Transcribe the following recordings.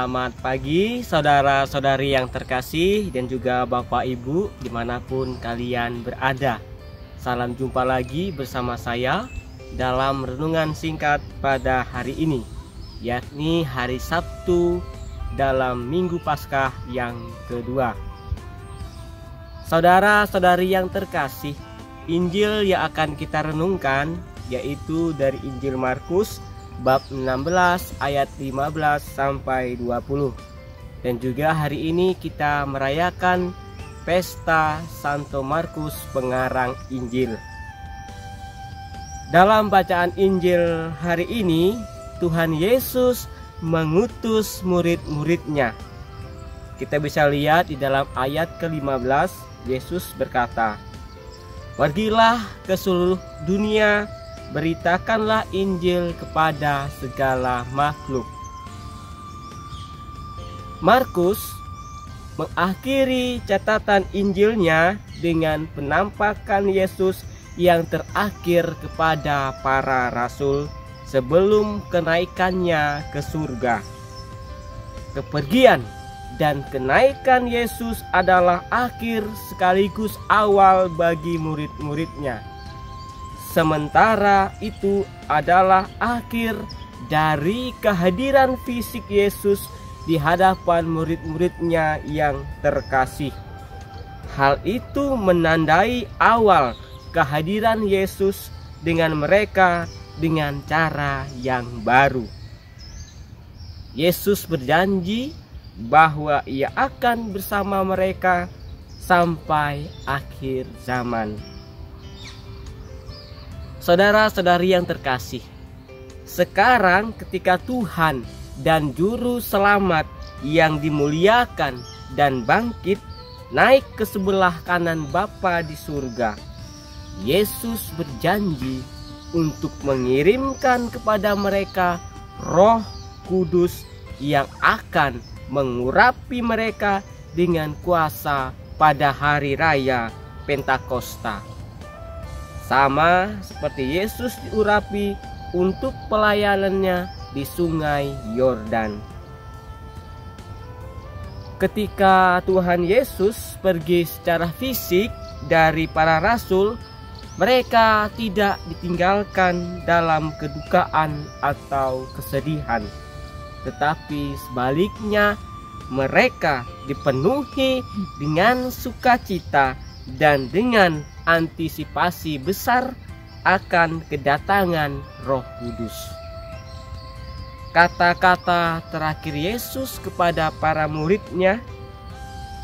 Selamat pagi saudara-saudari yang terkasih dan juga Bapak Ibu dimanapun kalian berada. Salam jumpa lagi bersama saya dalam renungan singkat pada hari ini, yakni hari Sabtu dalam Minggu Paskah yang kedua. Saudara-saudari yang terkasih, Injil yang akan kita renungkan yaitu dari Injil Markus bab 16 ayat 15 sampai 20. Dan juga hari ini kita merayakan pesta Santo Markus pengarang Injil. Dalam bacaan Injil hari ini, Tuhan Yesus mengutus murid-muridnya. Kita bisa lihat di dalam ayat ke-15, Yesus berkata, "Pergilah ke seluruh dunia, beritakanlah Injil kepada segala makhluk." Markus mengakhiri catatan Injilnya dengan penampakan Yesus yang terakhir kepada para rasul sebelum kenaikannya ke surga. Kepergian dan kenaikan Yesus adalah akhir sekaligus awal bagi murid-muridnya. Sementara itu adalah akhir dari kehadiran fisik Yesus di hadapan murid-muridnya yang terkasih. Hal itu menandai awal kehadiran Yesus dengan mereka dengan cara yang baru. Yesus berjanji bahwa Ia akan bersama mereka sampai akhir zaman. Saudara-saudari yang terkasih, sekarang ketika Tuhan dan Juru Selamat yang dimuliakan dan bangkit naik ke sebelah kanan Bapa di surga, Yesus berjanji untuk mengirimkan kepada mereka Roh Kudus yang akan mengurapi mereka dengan kuasa pada hari raya Pentakosta. Sama seperti Yesus diurapi untuk pelayanannya di sungai Yordan. Ketika Tuhan Yesus pergi secara fisik dari para rasul, mereka tidak ditinggalkan dalam kedukaan atau kesedihan, tetapi sebaliknya mereka dipenuhi dengan sukacita dan dengan antisipasi besar akan kedatangan Roh Kudus. Kata-kata terakhir Yesus kepada para muridnya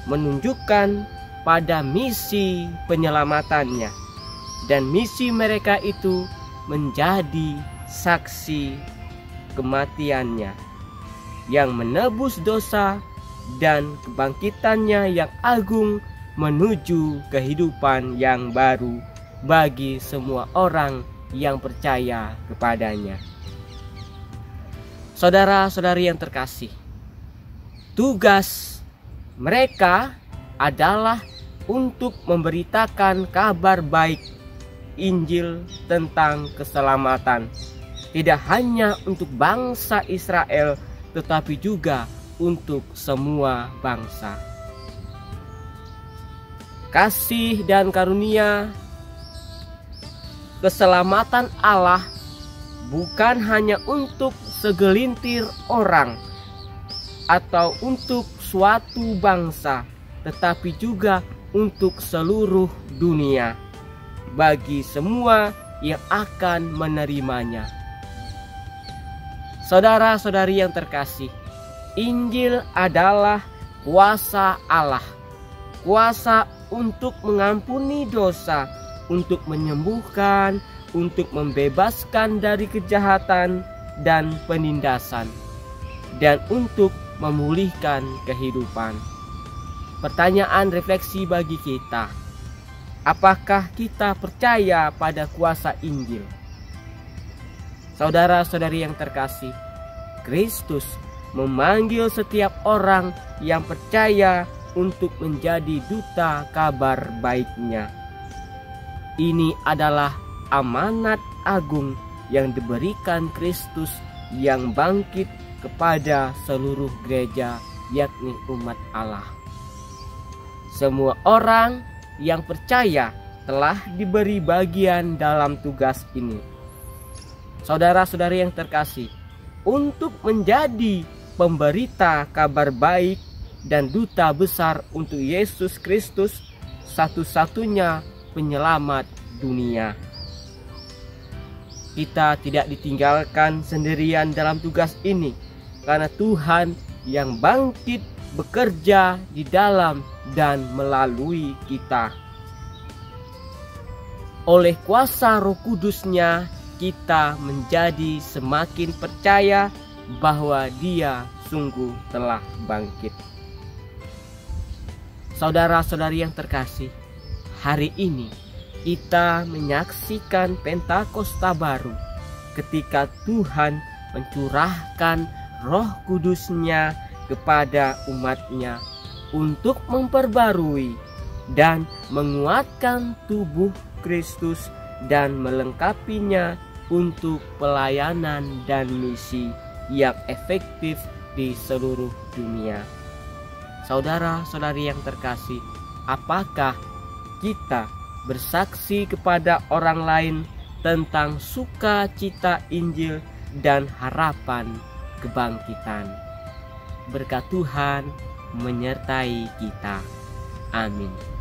menunjukkan pada misi penyelamatannya, dan misi mereka itu menjadi saksi kematiannya yang menebus dosa dan kebangkitannya yang agung menuju kehidupan yang baru bagi semua orang yang percaya kepadanya. Saudara-saudari yang terkasih, tugas mereka adalah untuk memberitakan kabar baik Injil tentang keselamatan, tidak hanya untuk bangsa Israel, tetapi juga untuk semua bangsa. Kasih dan karunia keselamatan Allah bukan hanya untuk segelintir orang atau untuk suatu bangsa, tetapi juga untuk seluruh dunia, bagi semua yang akan menerimanya. Saudara-saudari yang terkasih, Injil adalah kuasa Allah, kuasa untuk mengampuni dosa, untuk menyembuhkan, untuk membebaskan dari kejahatan dan penindasan, dan untuk memulihkan kehidupan. Pertanyaan refleksi bagi kita, apakah kita percaya pada kuasa Injil? Saudara-saudari yang terkasih, Kristus memanggil setiap orang yang percaya untuk menjadi duta kabar baiknya. Ini adalah amanat agung yang diberikan Kristus yang bangkit kepada seluruh gereja, yakni umat Allah. Semua orang yang percaya telah diberi bagian dalam tugas ini. Saudara-saudari yang terkasih, untuk menjadi pemberita kabar baik dan duta besar untuk Yesus Kristus, satu-satunya penyelamat dunia. Kita tidak ditinggalkan sendirian dalam tugas ini, karena Tuhan yang bangkit bekerja di dalam dan melalui kita. Oleh kuasa Roh Kudus-Nya, kita menjadi semakin percaya bahwa Dia sungguh telah bangkit. Saudara-saudari yang terkasih, hari ini kita menyaksikan Pentakosta baru ketika Tuhan mencurahkan Roh Kudus-Nya kepada umat-Nya untuk memperbarui dan menguatkan tubuh Kristus dan melengkapinya untuk pelayanan dan misi yang efektif di seluruh dunia. Saudara-saudari yang terkasih, apakah kita bersaksi kepada orang lain tentang sukacita Injil dan harapan kebangkitan? Berkat Tuhan menyertai kita. Amin.